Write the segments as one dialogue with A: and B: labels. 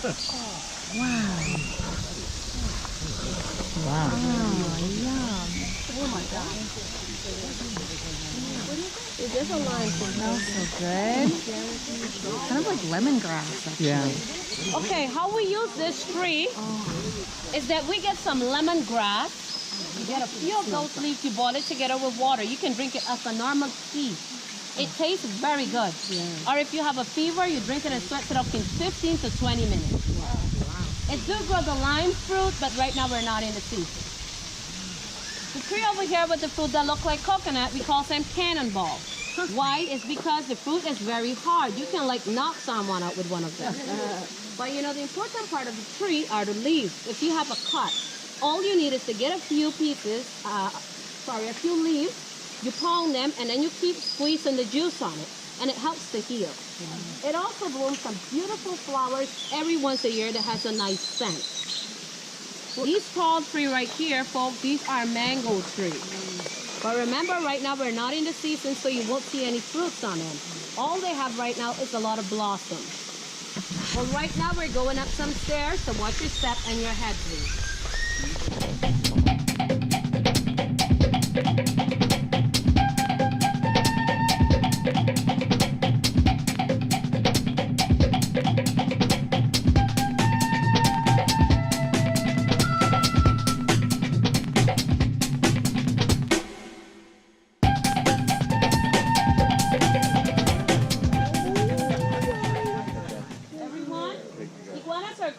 A: Wow.
B: Wow.
A: Oh, yum.
C: Oh my God. There's a line for
A: Smells so good. Kind of like lemongrass, actually.
B: Yeah.
C: Okay, how we use this tree is that we get some lemongrass. You get a few of those leaves, you boil it together with water. You can drink it as a normal tea. It tastes very good.
A: Yeah.
C: Or if you have a fever, you drink it and sweat it up in 15 to 20 minutes. It do grow the lime fruit, but right now we're not in the season. The tree over here with the fruit that look like coconut, we call them cannonball. Why? It's because the fruit is very hard. You can like knock someone out with one of them. But you know, the important part of the tree are the leaves. If you have a cut, all you need is to get a few pieces, a few leaves, you pound them, and then you keep squeezing the juice on it, and it helps to heal. It also blooms some beautiful flowers every once a year that has a nice scent. These tall tree right here, folks, these are mango trees. But remember, right now we're not in the season, so you won't see any fruits on them. All they have right now is a lot of blossom. Well, right now we're going up some stairs, so watch your step and your head, please.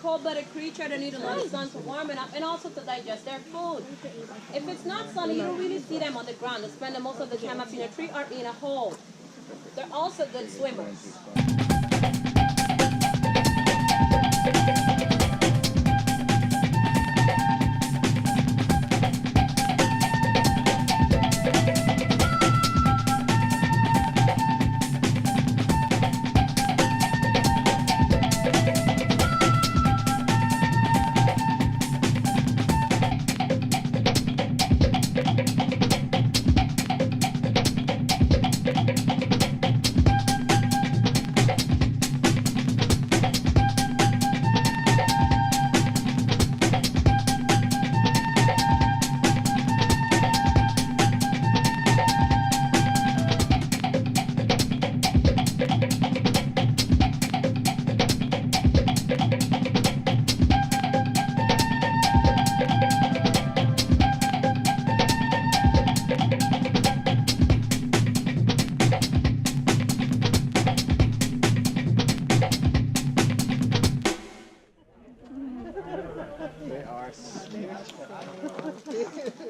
C: Cold-blooded creature, they need a lot of sun to warm it up and also to digest their food. If it's not sunny, you don't really see them on the ground. They spend most of the time up in a tree or in a hole. They're also good swimmers.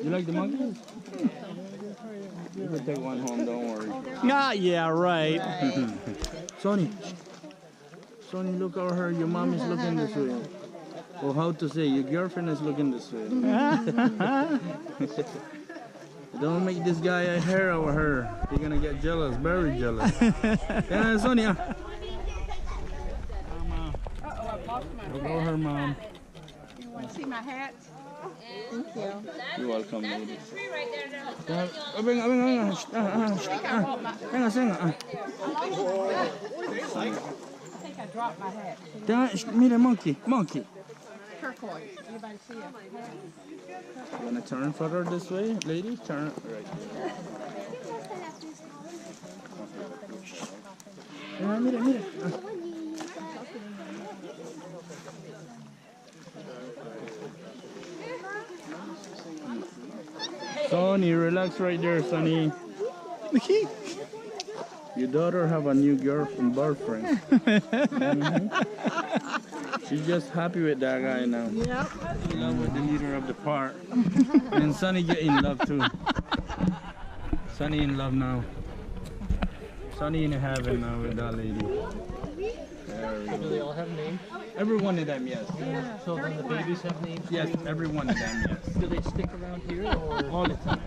D: You like the monkeys? You can take one home, don't worry.
B: Ah, yeah, right.
D: Sonny. Sonny, look over here. Your mom is looking this way. Or how to say, your girlfriend is looking this way. Don't make this guy a hair over her. You're gonna get jealous, very jealous. Yeah, Sonny. Look over her, mom.
A: You want to see my hat? Thank you.
D: You're welcome, lady.
C: That's the tree right there.
D: Venga.
A: I think I dropped my hat.
D: Mira, monkey.
A: Turquoise. Anybody see it?
D: You wanna turn further this way, lady? Turn right here. Mira. Sonny, relax right there, Sonny. Your daughter have a new boyfriend. She's just happy with that guy now.
A: Yep.
D: In love with the leader of the park. And Sonny get in love too. Sonny in love now. Sonny in heaven now with that lady.
E: Do they all have names?
D: Every one of them, yes.
A: Yeah.
E: So then the babies have names?
D: Yes, every one of them, yes.
E: Do they stick around here or
D: All the time.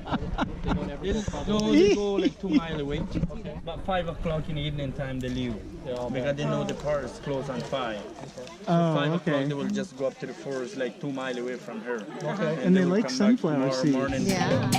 E: they don't ever go farther?
D: No, they go like 2 miles away.
E: Okay.
D: About 5 o'clock in the evening time they leave.
E: They're all
D: Because they know the park is closed on 5.
B: Oh,
D: 5 o'clock
B: okay.
D: they will just go up to the forest like 2 miles away from her.
E: Okay.
B: And they
D: will
B: like
D: come back
B: sunflower
D: tomorrow
B: seeds.
D: morning.
A: Yeah.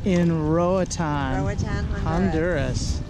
B: in Roatan,
A: Roatan,
B: Honduras.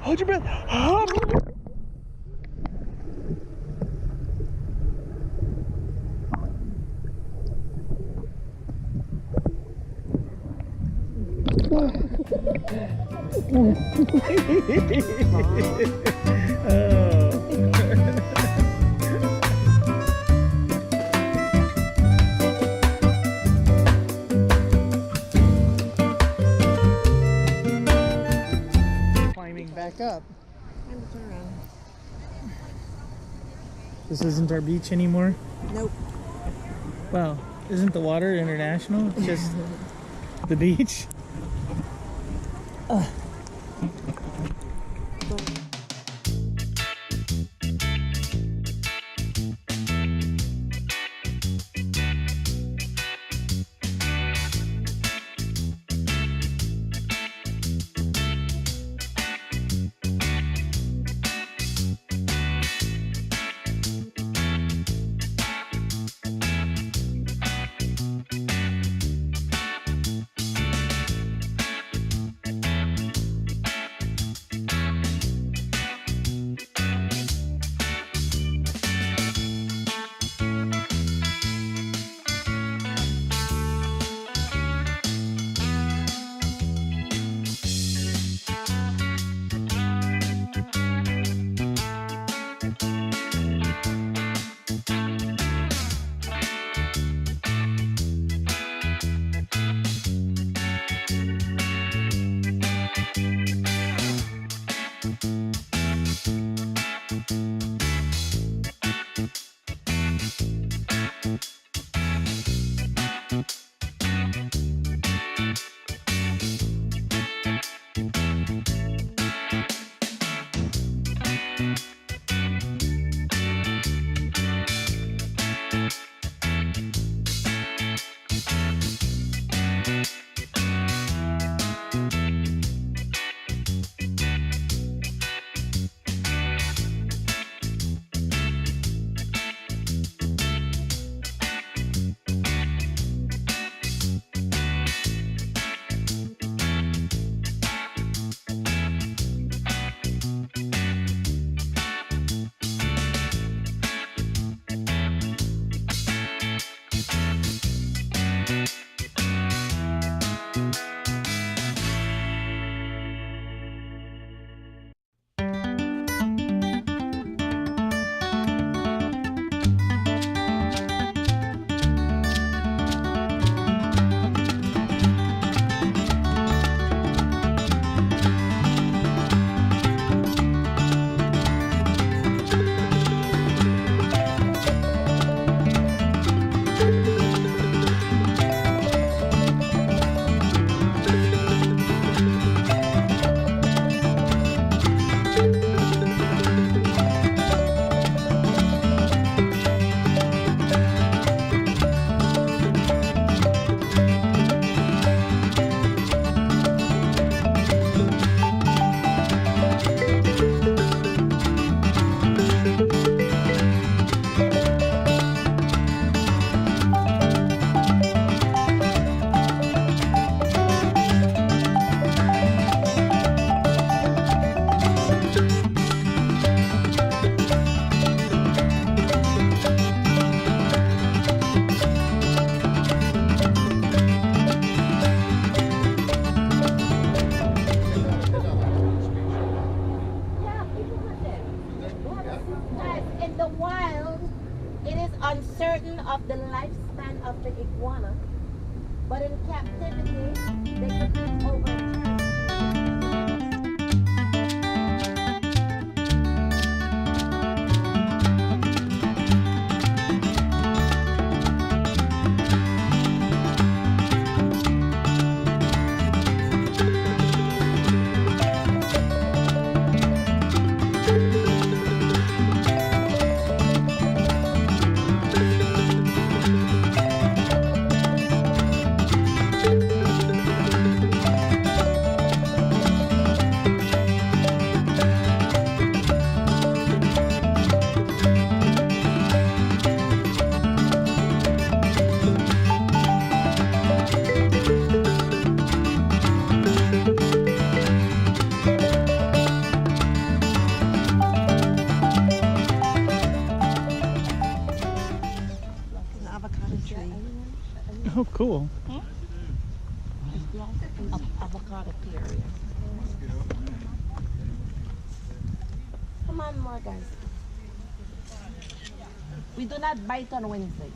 B: Hold your breath. Climbing back up. This isn't our beach anymore?
A: Nope.
B: Well, isn't the water international? It's just the beach?
F: But in captivity, they could live over eternity.
A: An avocado tree.
B: Oh, cool.
F: Avocado period. Come on, Morgan. We do not bite on Wednesdays.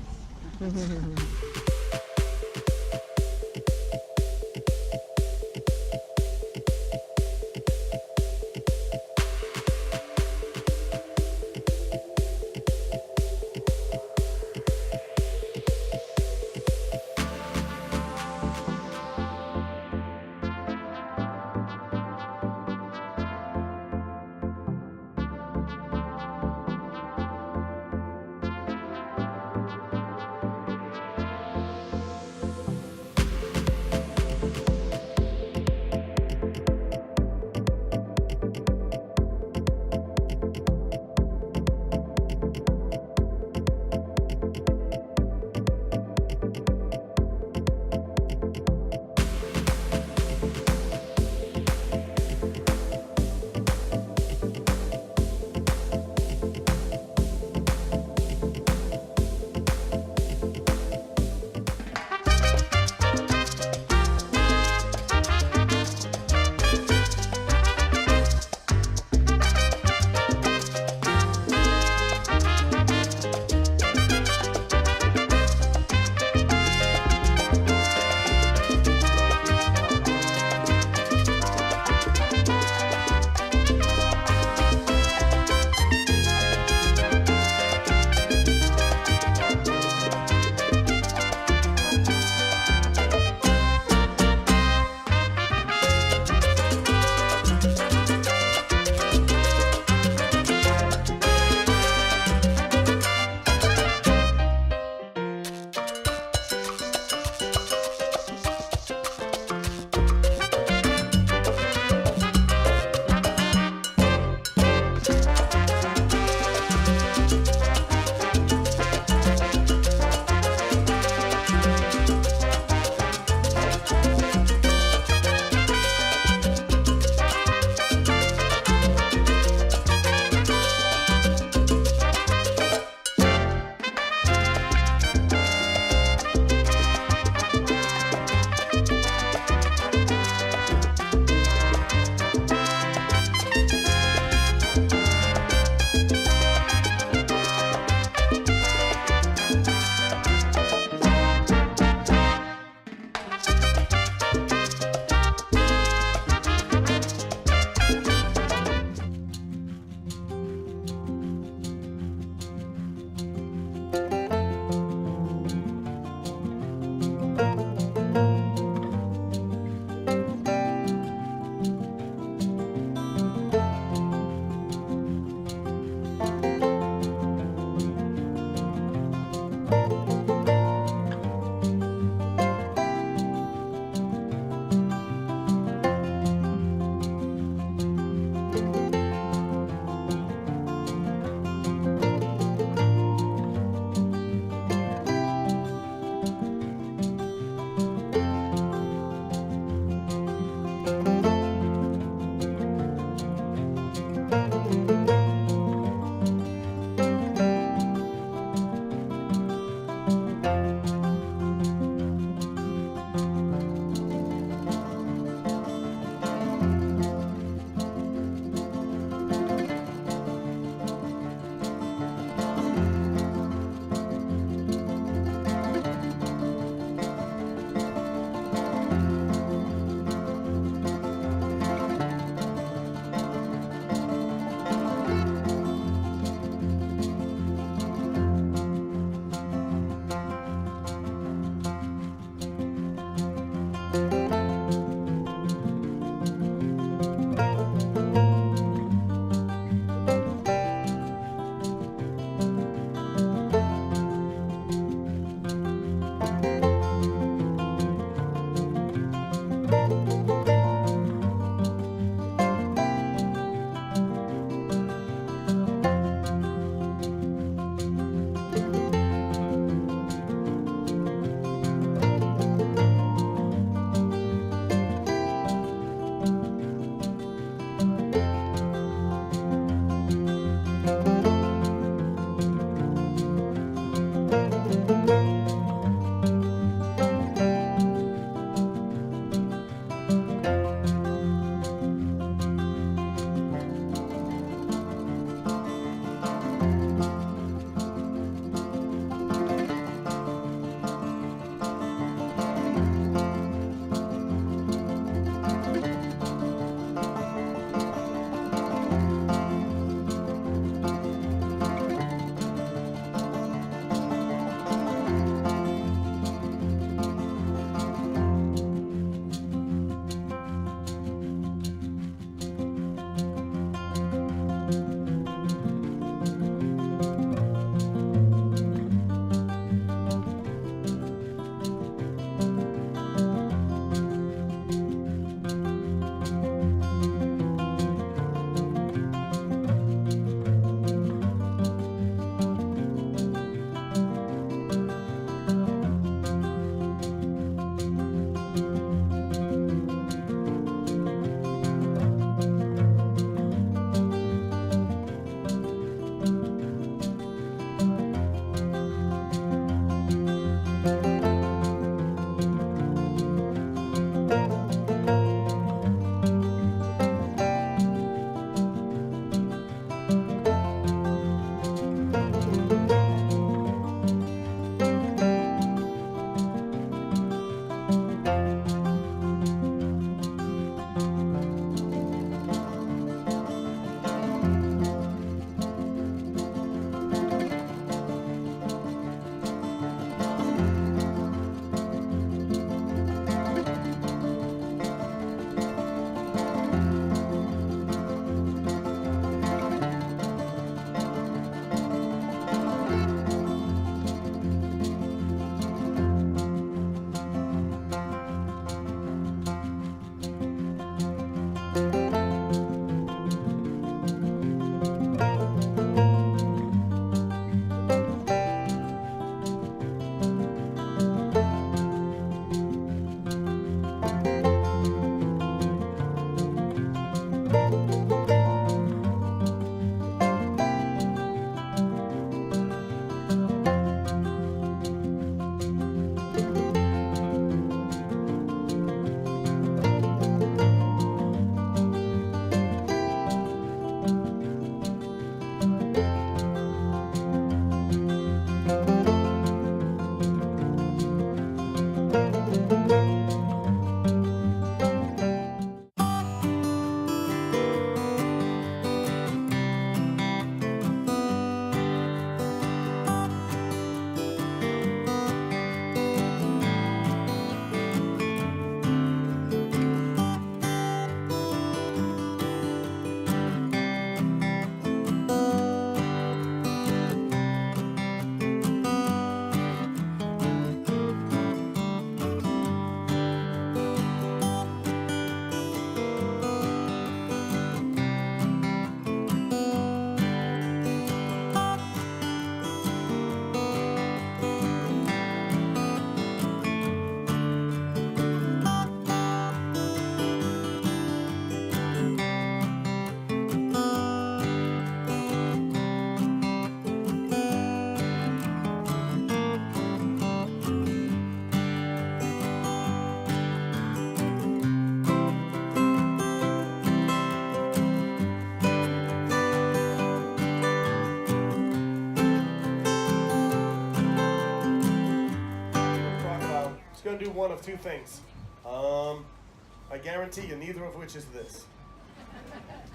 G: one of two things. I guarantee you neither of which is this.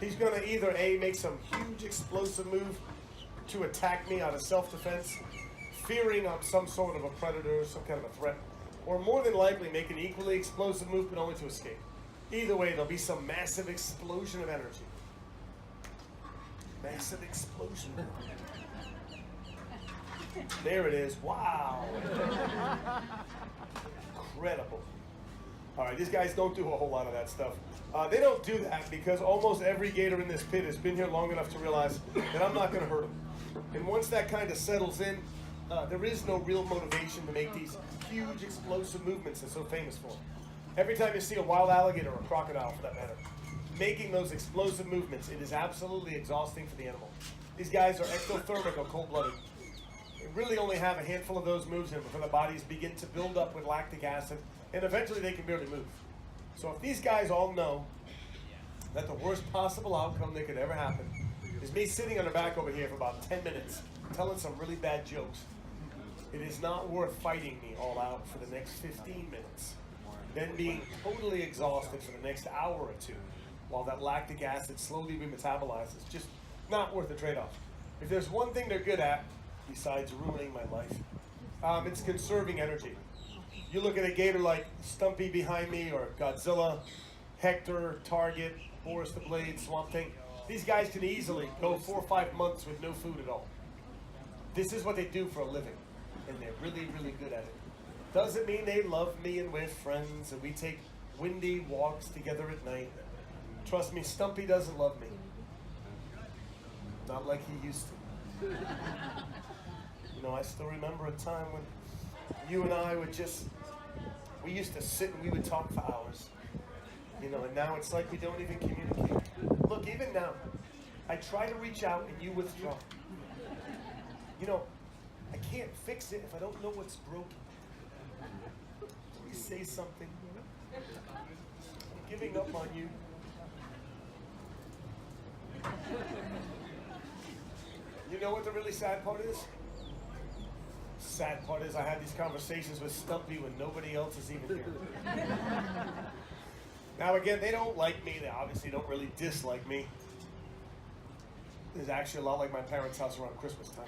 G: He's going to either A, make some huge explosive move to attack me out of self-defense, fearing I'm some sort of a predator, some kind of a threat, or more than likely make an equally explosive move but only to escape. Either way, there'll be some massive explosion of energy. Massive explosion. There it is. Wow. Incredible. All right, these guys don't do a whole lot of that stuff. They don't do that because almost every gator in this pit has been here long enough to realize that I'm not going to hurt them. And once that kind of settles in, there is no real motivation to make these huge explosive movements they're so famous for. Every time you see a wild alligator or a crocodile, for that matter, making those explosive movements, it is absolutely exhausting for the animal. These guys are ectothermic or cold-blooded. They really only have a handful of those moves in before their bodies begin to build up with lactic acid, and eventually they can barely move. So if these guys all know that the worst possible outcome that could ever happen is me sitting on their back over here for about 10 minutes, telling some really bad jokes, it is not worth fighting me all out for the next 15 minutes, then being totally exhausted for the next hour or two, while that lactic acid slowly remetabolizes. Just not worth the trade-off. If there's one thing they're good at, besides ruining my life, it's conserving energy. You look at a gator like Stumpy behind me, or Godzilla, Hector, Target, Boris the Blade, Swamp Thing. These guys can easily go 4 or 5 months with no food at all. This is what they do for a living, and they're really, really good at it. Doesn't mean they love me and we're friends, and we take windy walks together at night. Trust me, Stumpy doesn't love me. Not like he used to. You know, I still remember a time when you and I would just, we used to sit and we would talk for hours. You know, and now it's like we don't even communicate. Look, even now, I try to reach out and you withdraw. You know, I can't fix it if I don't know what's broken. Please say something. I'm giving up on you. You know what the really sad part is? Sad part is I had these conversations with Stumpy when nobody else is even here. Now again, they don't like me. They obviously don't really dislike me. It's actually a lot like my parents' house around Christmas time.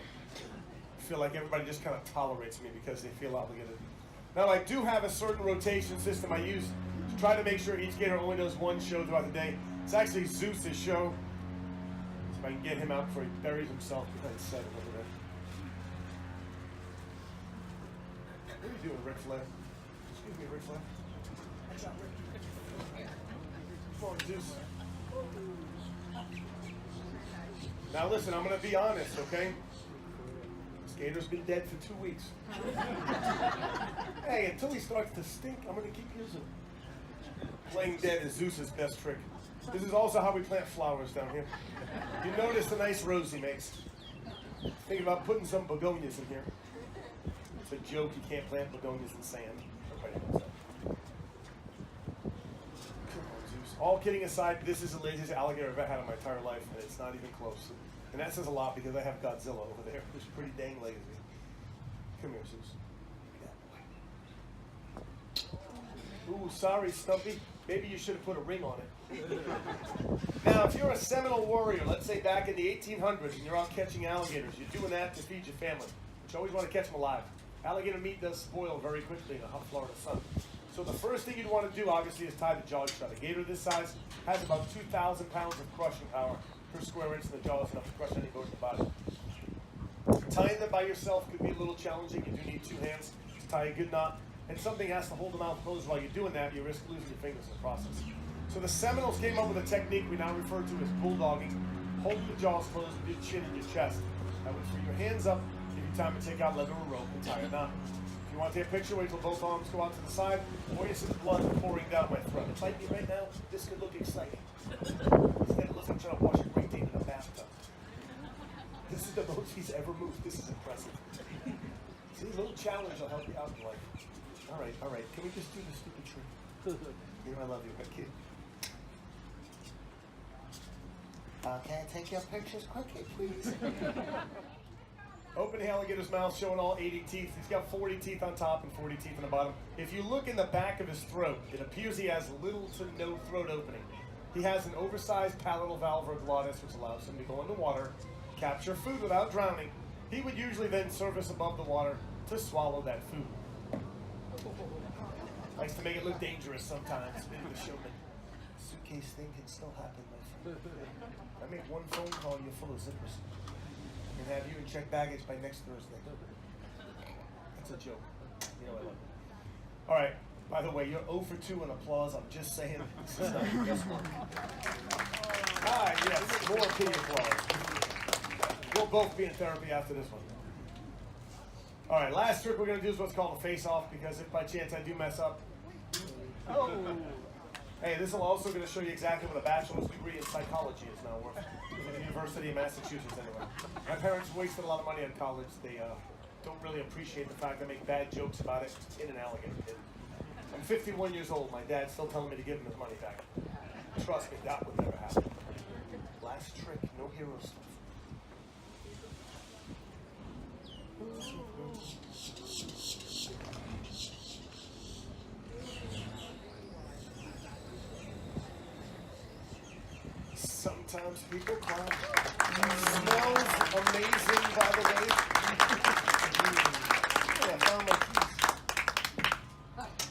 G: I feel like everybody just kind of tolerates me because they feel obligated. Now I do have a certain rotation system I use to try to make sure each gator only does one show throughout the day. It's actually Zeus's show. So if I can get him out before he buries himself behind 7 over there. What are you doing, Ric Flair? Excuse me, Ric Flair. Come on, Zeus. Now listen, I'm going to be honest, okay? This gator's been dead for 2 weeks. Hey, until he starts to stink, I'm going to keep using him. Playing dead is Zeus's best trick. This is also how we plant flowers down here. You notice the nice rose he makes. Thinking about putting some begonias in here. It's a joke, you can't plant begonias in sand. Everybody knows that. Come on, Zeus. All kidding aside, this is the laziest alligator I've ever had in my entire life, and it's not even close. And that says a lot because I have Godzilla over there, who's pretty dang lazy. Come here, Zeus. Ooh, sorry, Stumpy. Maybe you should have put a ring on it. Now, if you're a Seminole warrior, let's say back in the 1800s, and you're out catching alligators, you're doing that to feed your family, but you always want to catch them alive. Alligator meat does spoil very quickly in the hot Florida sun. So the first thing you'd want to do, obviously, is tie the jaws shut. A gator this size has about 2,000 pounds of crushing power per square inch, and the jaw is enough to crush any bone in the body. Tying them by yourself could be a little challenging. You do need 2 hands to tie a good knot. And something has to hold the mouth closed while you're doing that. You risk losing your fingers in the process. So the Seminoles came up with a technique we now refer to as bulldogging. Hold the jaws closed with your chin in your chest. That would free your hands up, give you time to take out leather or rope and tie a knot. If you want to take a picture, wait till both arms go out to the side, or you see the blood pouring down my throat. It's like me right now. This could look exciting. Instead, it looks like I'm trying to wash a Great Dane in a bathtub. This is the most he's ever moved. This is impressive. See, a little challenge will help you out in life. All right. Can we just do the stupid trick? You know I love you, but kid. Can I take your pictures quickly, please? Open the alligator's mouth, showing all 80 teeth. He's got 40 teeth on top and 40 teeth on the bottom. If you look in the back of his throat, it appears he has little to no throat opening. He has an oversized palatal valve or glottis, which allows him to go into water, capture food without drowning. He would usually then surface above the water to swallow that food. Likes to make it look dangerous sometimes. Bit of a showman. Suitcase thing can still happen, my friend. I make one phone call, you're full of zippers. I can have you in check baggage by next Thursday. That's a joke. You know I love it. All right. By the way, you're 0 for 2 in applause. I'm just saying. This is not your best work. Ah, yes. More pity applause. We'll both be in therapy after this one. All right. Last trick we're going to do is what's called a face-off, because if by chance I do mess up. Oh. Hey, this will also going to show you exactly what a bachelor's degree in psychology is now worth. At the University of Massachusetts, anyway. My parents wasted a lot of money on college. They don't really appreciate the fact I make bad jokes about it in an alligator pit. I'm 51 years old. My dad's still telling me to give him his money back. Trust me, that would never happen. Last trick, no hero stuff. Sometimes people cry. Smells amazing, by the way. Yeah, I found my keys.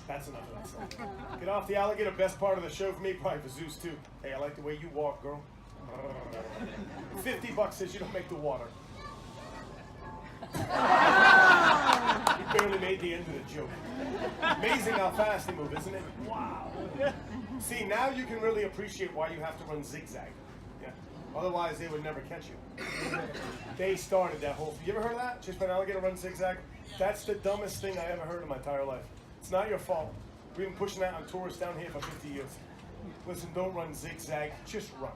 G: That's enough of that stuff. Get off the alligator. Best part of the show for me, probably for Zeus too. Hey, I like the way you walk, girl. $50 says you don't make the water. You barely made the end of the joke. Amazing how fast they move, isn't it? Wow. See, now you can really appreciate why you have to run zigzag. Yeah. Otherwise, they would never catch you. They started that whole thing. You ever heard of that? Just an alligator run zigzag? That's the dumbest thing I ever heard in my entire life. It's not your fault. We've been pushing that on tourists down here for 50 years. Listen, don't run zigzag, just run.